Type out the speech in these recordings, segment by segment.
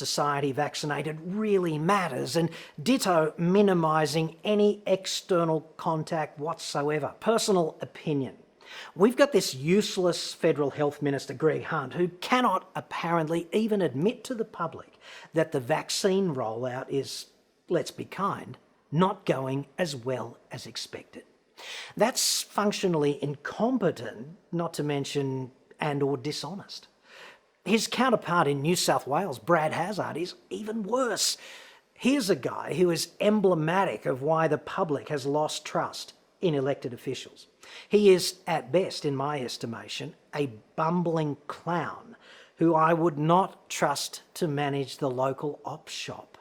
society vaccinated really matters, and ditto minimising any external contact whatsoever. Personal opinion. We've got this useless Federal Health Minister, Greg Hunt, who cannot apparently even admit to the public that the vaccine rollout is, let's be kind, not going as well as expected. That's functionally incompetent, not to mention and/or dishonest. His counterpart in New South Wales, Brad Hazzard, is even worse. Here's a guy who is emblematic of why the public has lost trust in elected officials. He is, at best, in my estimation, a bumbling clown who I would not trust to manage the local op shop,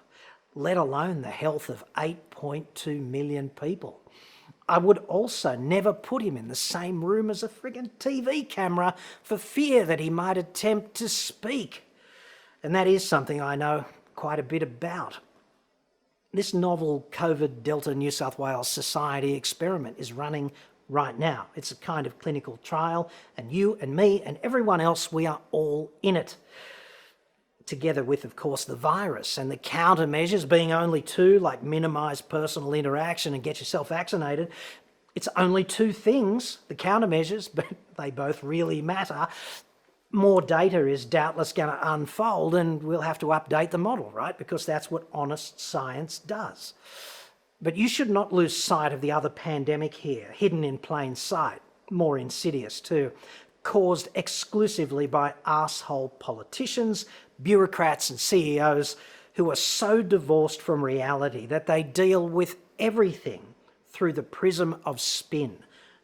let alone the health of 8.2 million people. I would also never put him in the same room as a friggin' TV camera for fear that he might attempt to speak. And that is something I know quite a bit about. This novel COVID Delta New South Wales Society experiment is running right now. It's a kind of clinical trial, and you and me and everyone else, we are all in it. Together with, of course, the virus and the countermeasures being only two, like minimise personal interaction and get yourself vaccinated. It's only two things, the countermeasures, but they both really matter. More data is doubtless going to unfold, and we'll have to update the model, right? Because that's what honest science does. But you should not lose sight of the other pandemic here, hidden in plain sight, more insidious too, caused exclusively by arsehole politicians, bureaucrats and CEOs who are so divorced from reality that they deal with everything through the prism of spin,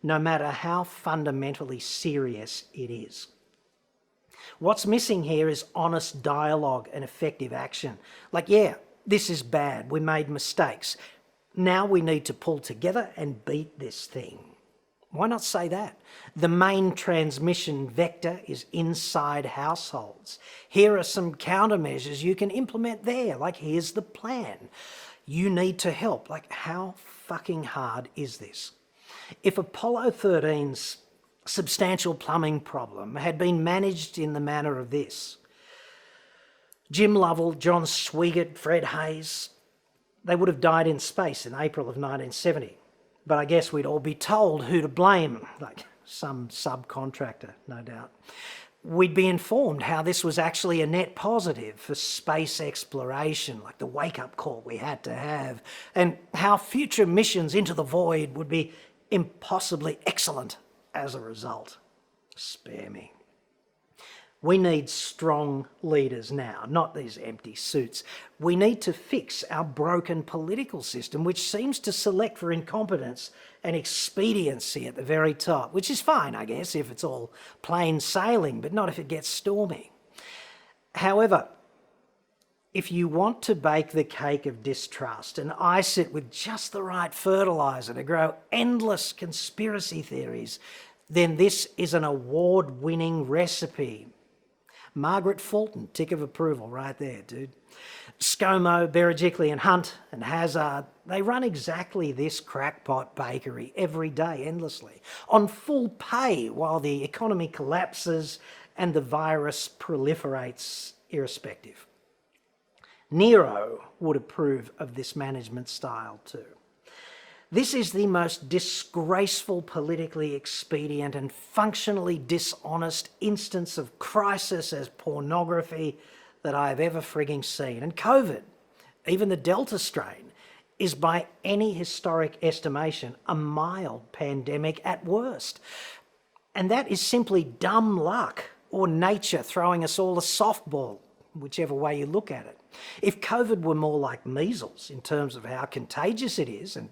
no matter how fundamentally serious it is. What's missing here is honest dialogue and effective action. Like, yeah, this is bad, we made mistakes. Now we need to pull together and beat this thing. Why not say that? The main transmission vector is inside households. Here are some countermeasures you can implement there. Like, here's the plan. You need to help. Like, how fucking hard is this? If Apollo 13's substantial plumbing problem had been managed in the manner of this, Jim Lovell, John Swigert, Fred Hayes, they would have died in space in April of 1970. But I guess we'd all be told who to blame, like some subcontractor, no doubt. We'd be informed how this was actually a net positive for space exploration, like the wake-up call we had to have, and how future missions into the void would be impossibly excellent as a result. Spare me. We need strong leaders now, not these empty suits. We need to fix our broken political system, which seems to select for incompetence and expediency at the very top, which is fine, I guess, if it's all plain sailing, but not if it gets stormy. However, if you want to bake the cake of distrust and ice it with just the right fertiliser to grow endless conspiracy theories, then this is an award-winning recipe. Margaret Fulton, tick of approval right there, dude. ScoMo, Berejiklian and Hunt and Hazzard, they run exactly this crackpot bakery every day, endlessly, on full pay while the economy collapses and the virus proliferates irrespective. Nero would approve of this management style too. This is the most disgraceful, politically expedient and functionally dishonest instance of crisis as pornography that I have ever frigging seen. And COVID, even the Delta strain, is by any historic estimation a mild pandemic at worst. And that is simply dumb luck or nature throwing us all a softball, whichever way you look at it. If COVID were more like measles in terms of how contagious it is, and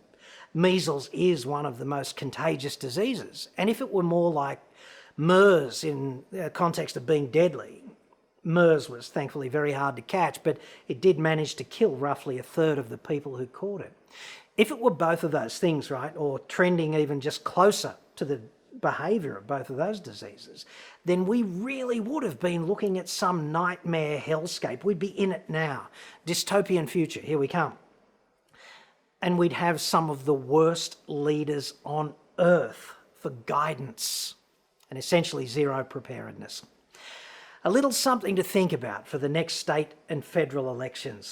measles is one of the most contagious diseases, and if it were more like MERS in the context of being deadly, MERS was thankfully very hard to catch, but it did manage to kill roughly a third of the people who caught it. If it were both of those things, right, or trending even just closer to the behaviour of both of those diseases, then we really would have been looking at some nightmare hellscape. We'd be in it now. Dystopian future, here we come. And we'd have some of the worst leaders on earth for guidance and essentially zero preparedness. A little something to think about for the next state and federal elections.